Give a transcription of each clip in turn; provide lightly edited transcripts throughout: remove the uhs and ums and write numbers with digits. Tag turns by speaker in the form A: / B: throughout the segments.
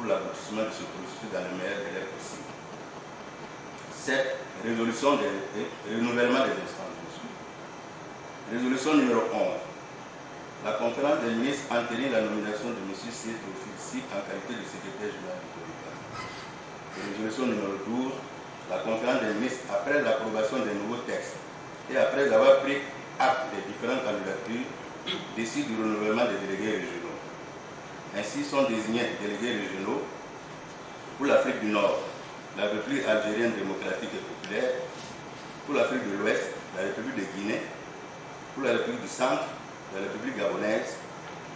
A: pour l'aboutissement de ce processus dans le meilleur délai possible. 7. Résolution des renouvellement des instances. Résolution numéro 11. La conférence des ministres entérine la nomination de M. C. Tofilsi en qualité de secrétaire général du CODEPA. Résolution numéro 12. La conférence des ministres, après l'approbation des nouveaux textes et après avoir pris acte des différentes candidatures, décide du renouvellement des délégués régionaux. Ainsi sont désignés délégués régionaux pour l'Afrique du Nord, la République algérienne démocratique et populaire, pour l'Afrique de l'Ouest, la République de Guinée, pour la République du Centre, la République gabonaise,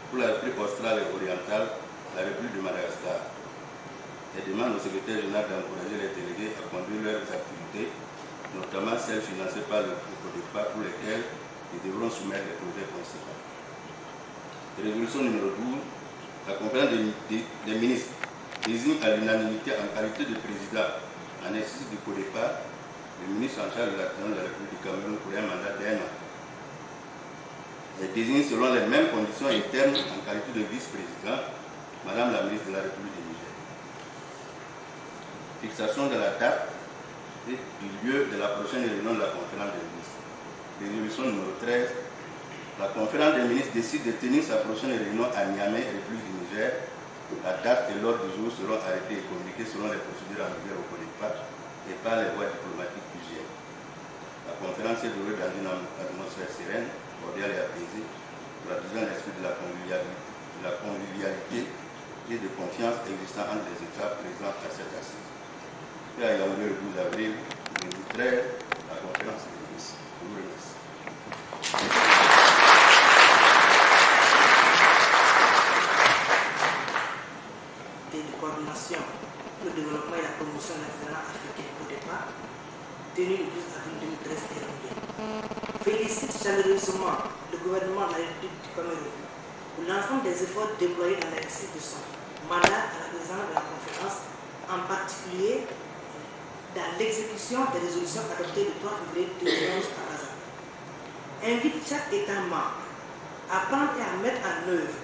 A: pour la République australe et orientale, la République de Madagascar. Elle demande au secrétaire général d'encourager les délégués à conduire leurs activités, notamment celles financées par le CODEPA pour lesquelles ils devront soumettre les projets principaux. Résolution numéro 12. La conférence des ministres désigne à l'unanimité en qualité de président en exercice du CODEPA le ministre en charge de la présidence de la République du Cameroun pour un mandat d'1 an. Elle désigne selon les mêmes conditions internes en qualité de vice-président Madame la ministre de la République du Niger. Fixation de la date et du lieu de la prochaine réunion de la conférence des ministres. Résolution numéro 13. La conférence des ministres décide de tenir sa prochaine réunion à Niamey, République du Niger. La date et l'ordre du jour seront arrêtés et communiqués selon les procédures en vigueur au CODEPA et par les voies diplomatiques usuelles. La conférence est déroulée dans une atmosphère sereine, cordiale et apaisée, traduisant l'esprit de la convivialité et de confiance existant entre les États présents à cette assise. Et à Yaoundé le 12 avril 2013, la conférence des ministres. Je vous remercie.
B: De coordination pour le développement et la promotion de l'artisanat africain CODEPA, tenu le 12 avril 2013 et Yaoundé. Félicite chaleureusement le gouvernement de la République du Cameroun pour l'ensemble des efforts déployés dans l'exercice de son mandat à la présidence de la conférence, en particulier dans l'exécution des résolutions adoptées le 3 février 2011 à Azam. Invite chaque État membre à prendre et à mettre en œuvre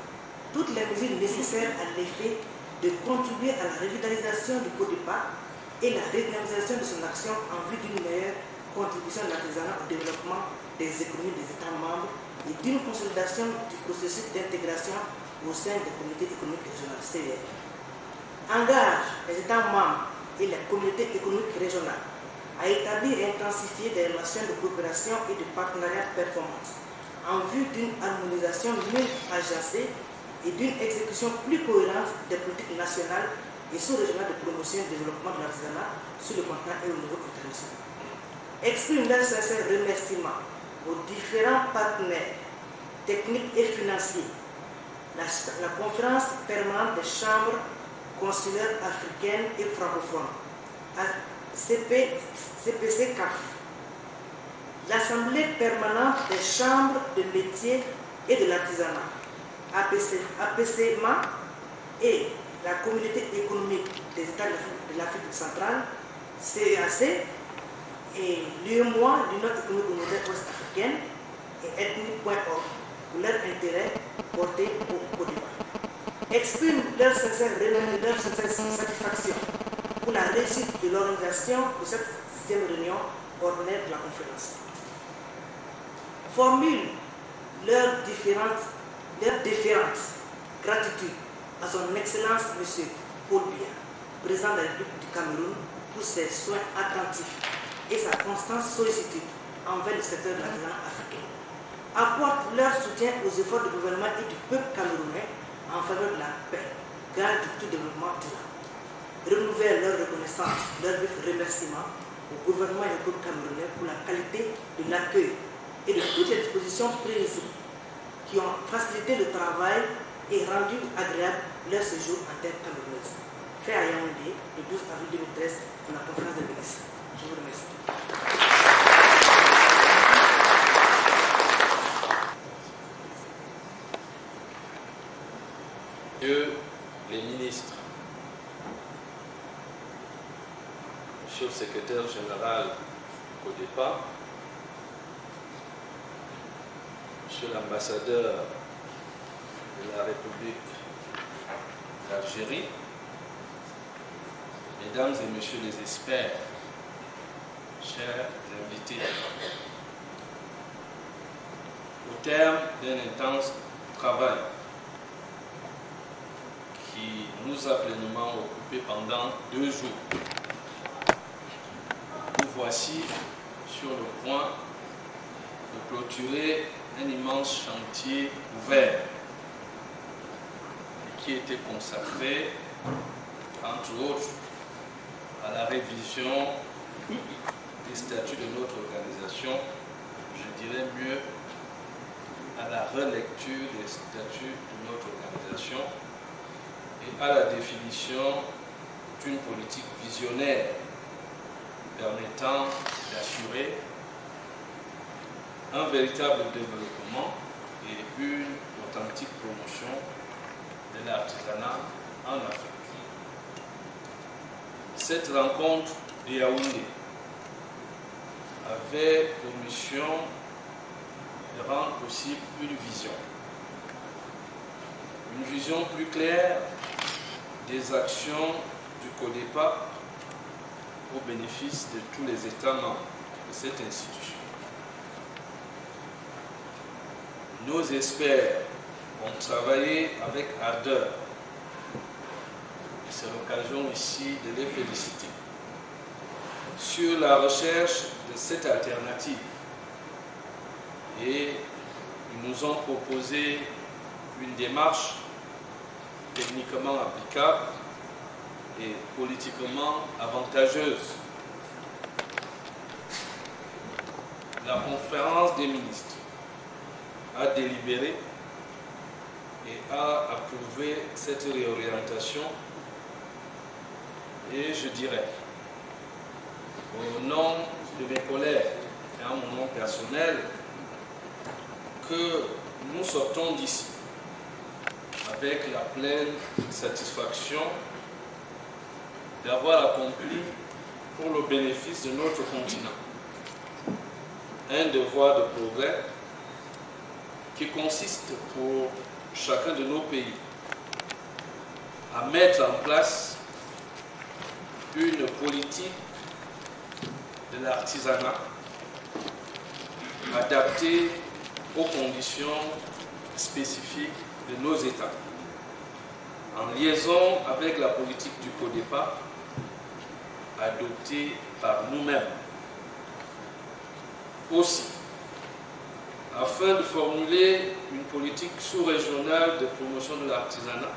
B: toutes les mesures nécessaires à l'effet de contribuer à la revitalisation du CODEPA et la redynamisation de son action en vue d'une meilleure contribution de l'artisanat au développement des économies des États membres et d'une consolidation du processus d'intégration au sein des communautés économiques régionales CER. Engage les États membres et les communautés économiques régionales à établir et intensifier des relations de coopération et de partenariat performantes en vue d'une harmonisation mieux agencée et d'une exécution plus cohérente des politiques nationales et sous-régionales de promotion et de développement de l'artisanat sur le continent et au niveau international. Exprime leurs sincères remerciements aux différents partenaires techniques et financiers, la conférence permanente des chambres consulaires africaines et francophones, CPC-CAF, l'Assemblée permanente des chambres de métiers et de l'artisanat, APCMA, et la communauté économique des États de l'Afrique centrale, CEAC, et l'UEMOA, l'Union économique monétaire ouest-africaine, et ethnique.org, pour leur intérêt porté au CODEPA. Exprime leur sincère satisfaction pour la réussite de l'organisation de cette 6e réunion ordinaire de la conférence. Formule leur déférente gratitude à son Excellence M. Paul Biya, président de la République du Cameroun, pour ses soins attentifs et sa constante sollicitude envers le secteur de l'artisanat africain. Apportent leur soutien aux efforts du gouvernement et du peuple camerounais en faveur de la paix, garde du tout développement durable. Renouvellent leur reconnaissance, leur vif remerciement au gouvernement et au peuple camerounais pour la qualité de l'accueil et de toutes les dispositions prises qui ont facilité le travail et rendu agréable leur séjour en terre camerounaise. Fait à Yaoundé le 12 avril 2013 pour la conférence des ministres. Je vous remercie.
C: Monsieur les ministres, Monsieur le secrétaire général du CODEPA, Monsieur l'ambassadeur de la République d'Algérie, Mesdames et Messieurs les experts, chers invités, au terme d'un intense travail qui nous a pleinement occupés pendant 2 jours, nous voici sur le point de clôturer un immense chantier ouvert qui était consacré, entre autres, à la révision des statuts de notre organisation, je dirais mieux à la relecture des statuts de notre organisation et à la définition d'une politique visionnaire permettant d'assurer un véritable développement et une authentique promotion de l'artisanat en Afrique. Cette rencontre de Yaoundé avait pour mission de rendre possible une vision plus claire des actions du CODEPA au bénéfice de tous les États membres de cette institution. Nos experts ont travaillé avec ardeur. C'est l'occasion ici de les féliciter sur la recherche de cette alternative. Et ils nous ont proposé une démarche techniquement applicable et politiquement avantageuse. La conférence des ministres a délibéré et a approuvé cette réorientation. Et je dirais, au nom de mes collègues et à mon nom personnel, que nous sortons d'ici avec la pleine satisfaction d'avoir accompli pour le bénéfice de notre continent un devoir de progrès qui consiste pour chacun de nos pays à mettre en place une politique de l'artisanat adaptée aux conditions spécifiques de nos États, en liaison avec la politique du CODEPA adoptée par nous-mêmes. Aussi, afin de formuler une politique sous-régionale de promotion de l'artisanat,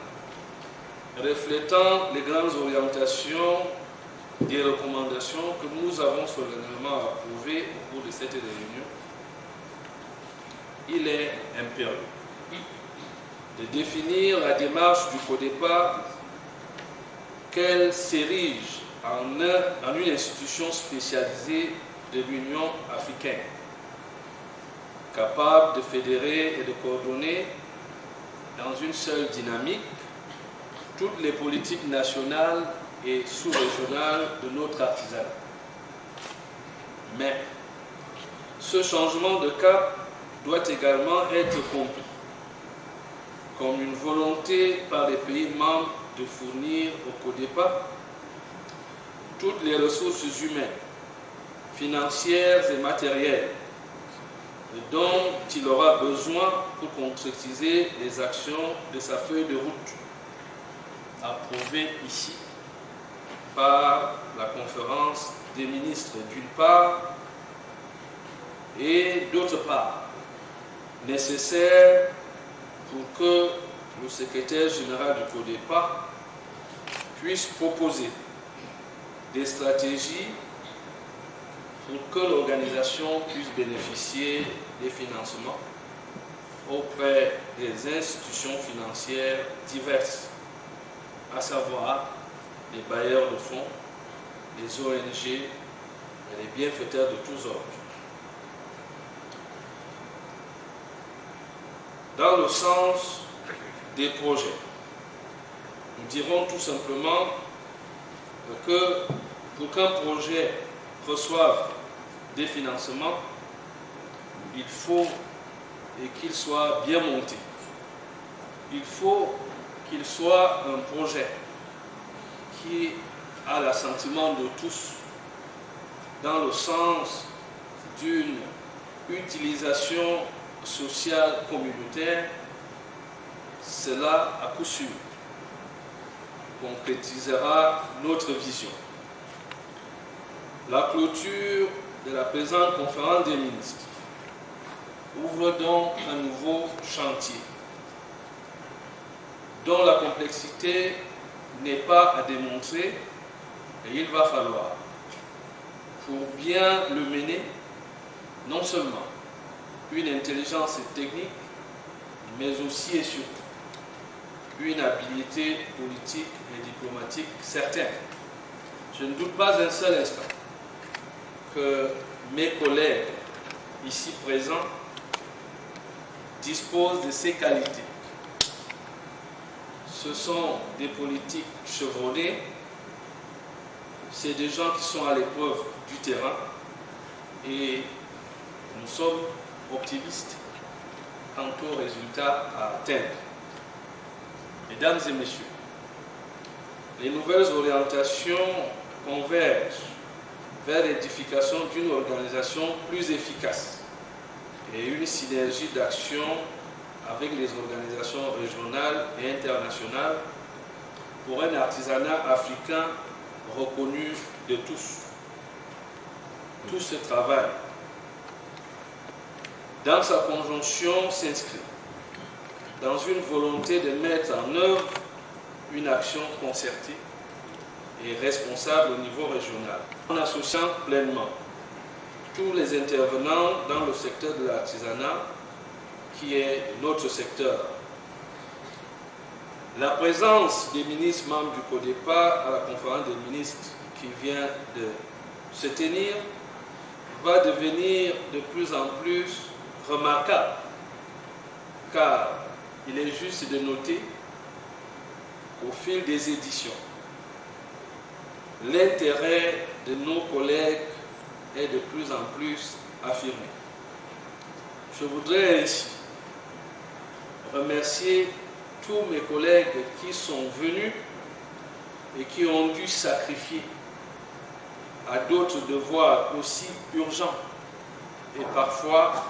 C: reflétant les grandes orientations des recommandations que nous avons solennellement approuvées au cours de cette réunion, il est impérieux de définir la démarche du CODEPA qu'elle s'érige en une institution spécialisée de l'Union africaine, capable de fédérer et de coordonner dans une seule dynamique toutes les politiques nationales et sous-régionales de notre artisanat. Mais ce changement de cap doit également être compris comme une volonté par les pays membres de fournir au CODEPA toutes les ressources humaines, financières et matérielles dont il aura besoin pour concrétiser les actions de sa feuille de route approuvée ici par la conférence des ministres d'une part et d'autre part nécessaire pour que le secrétaire général du CODEPA puisse proposer des stratégies pour que l'organisation puisse bénéficier des financements auprès des institutions financières diverses, à savoir les bailleurs de fonds, les ONG et les bienfaiteurs de tous ordres. Dans le sens des projets, nous dirons tout simplement que pour qu'un projet reçoive des financements, il faut qu'il soit bien monté. Il faut qu'il soit un projet qui à l'assentiment de tous dans le sens d'une utilisation sociale communautaire, cela à coup sûr concrétisera notre vision. La clôture de la présente conférence des ministres ouvre donc un nouveau chantier dont la complexité n'est pas à démontrer et il va falloir, pour bien le mener, non seulement une intelligence technique, mais aussi et surtout une habileté politique et diplomatique certaine. Je ne doute pas un seul instant que mes collègues ici présents disposent de ces qualités. Ce sont des politiques chevronnés, c'est des gens qui sont à l'épreuve du terrain et nous sommes optimistes quant aux résultats à atteindre. Mesdames et messieurs, les nouvelles orientations convergent vers l'édification d'une organisation plus efficace et une synergie d'action avec les organisations régionales et internationales pour un artisanat africain reconnu de tous. Tout ce travail, dans sa conjonction, s'inscrit dans une volonté de mettre en œuvre une action concertée et responsable au niveau régional, en associant pleinement tous les intervenants dans le secteur de l'artisanat, qui est notre secteur. La présence des ministres membres du CODEPA à la conférence des ministres qui vient de se tenir va devenir de plus en plus remarquable, car il est juste de noter qu'au fil des éditions, l'intérêt de nos collègues est de plus en plus affirmé. Je voudrais ici remercier tous mes collègues qui sont venus et qui ont dû sacrifier à d'autres devoirs aussi urgents et parfois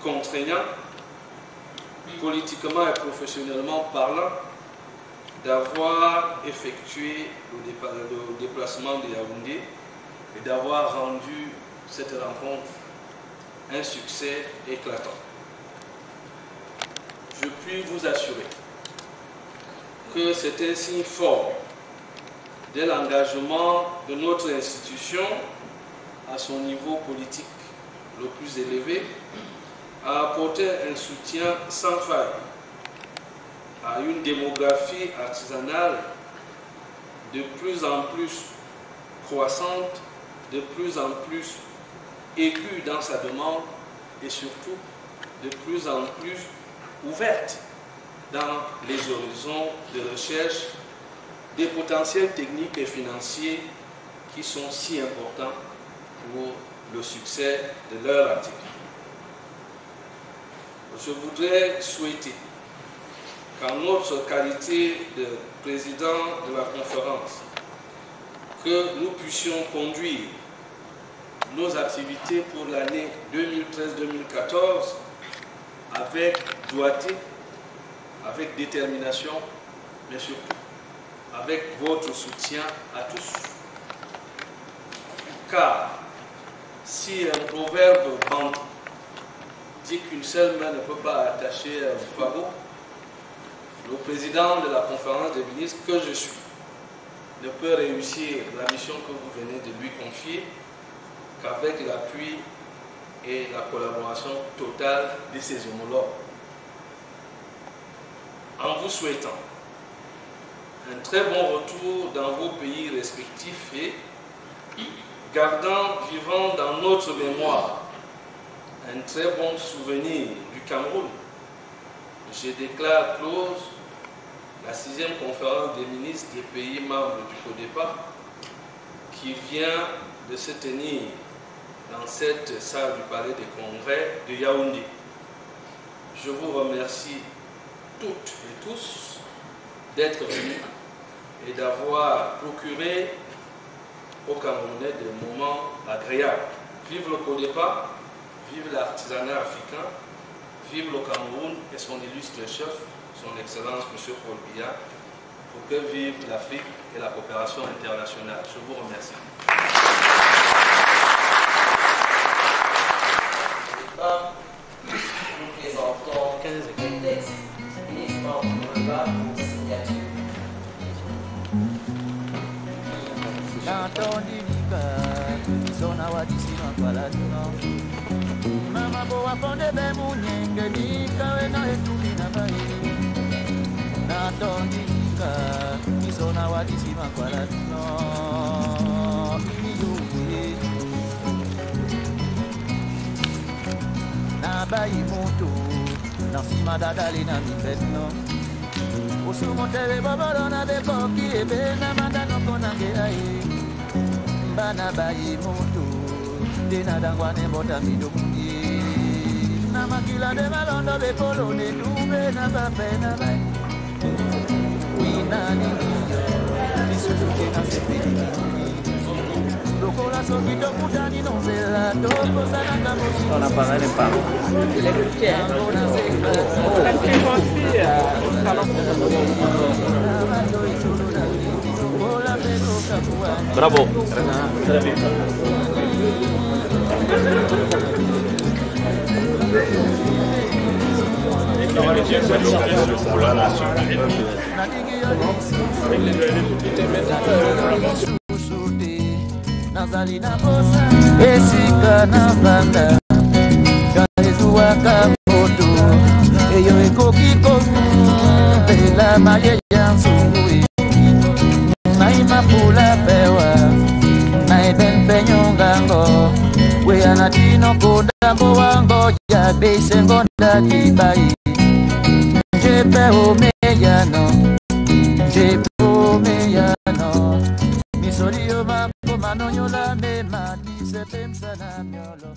C: contraignants, politiquement et professionnellement parlant, d'avoir effectué le déplacement de Yaoundé et d'avoir rendu cette rencontre un succès éclatant. Je puis vous assurer que c'est un signe fort de l'engagement de notre institution à son niveau politique le plus élevé à apporter un soutien sans faille à une démographie artisanale de plus en plus croissante, de plus en plus aiguë dans sa demande et surtout de plus en plus ouverte dans les horizons de recherche des potentiels techniques et financiers qui sont si importants pour le succès de leur activité. Je voudrais souhaiter qu'en notre qualité de président de la conférence, que nous puissions conduire nos activités pour l'année 2013-2014 avec doigté, avec détermination, mais surtout avec votre soutien à tous. Car si un proverbe bantou dit qu'une seule main ne peut pas attacher un fardeau, le président de la conférence des ministres que je suis ne peut réussir la mission que vous venez de lui confier qu'avec l'appui et la collaboration totale de ses homologues. En vous souhaitant un très bon retour dans vos pays respectifs et gardant vivant dans notre mémoire un très bon souvenir du Cameroun, je déclare close la 6e conférence des ministres des pays membres du CODEPA qui vient de se tenir dans cette salle du Palais des Congrès de Yaoundé. Je vous remercie toutes et tous d'être venus et d'avoir procuré aux Camerounais des moments agréables. Vive le CODEPA, vive l'artisanat africain, vive le Cameroun et son illustre chef, son Excellence M. Paul Biya, pour que vive l'Afrique et la coopération internationale. Je vous remercie.
D: Nous présentons le texte ministre en débat pour signature.
E: Mama boa ponde be munyenge nika we na etumina bai na tondika misona wadisima kwala no iniyuye na bai mutu na sima dadali na mifetno usumo tebe babalo na bekoki ebe na mandano konange ai bana bai mutu dena dangwane bota midomunye na makila de malondo be polo ne dube na bape na bai wina ni misutu ke na sepedi lokola soki to mutani no zela to kosana kamo on a parlé de pas bravo très bien. Nazalina bosa esika na banda kaezuwa kamoto eyo ekoki kombela maye ya nzungui naimapula pewa naebenpenyongango weyanatino kodambo wango ya beisengonda tibai jepe omeyano misorio mambo manonyola mema nisepemsana myolo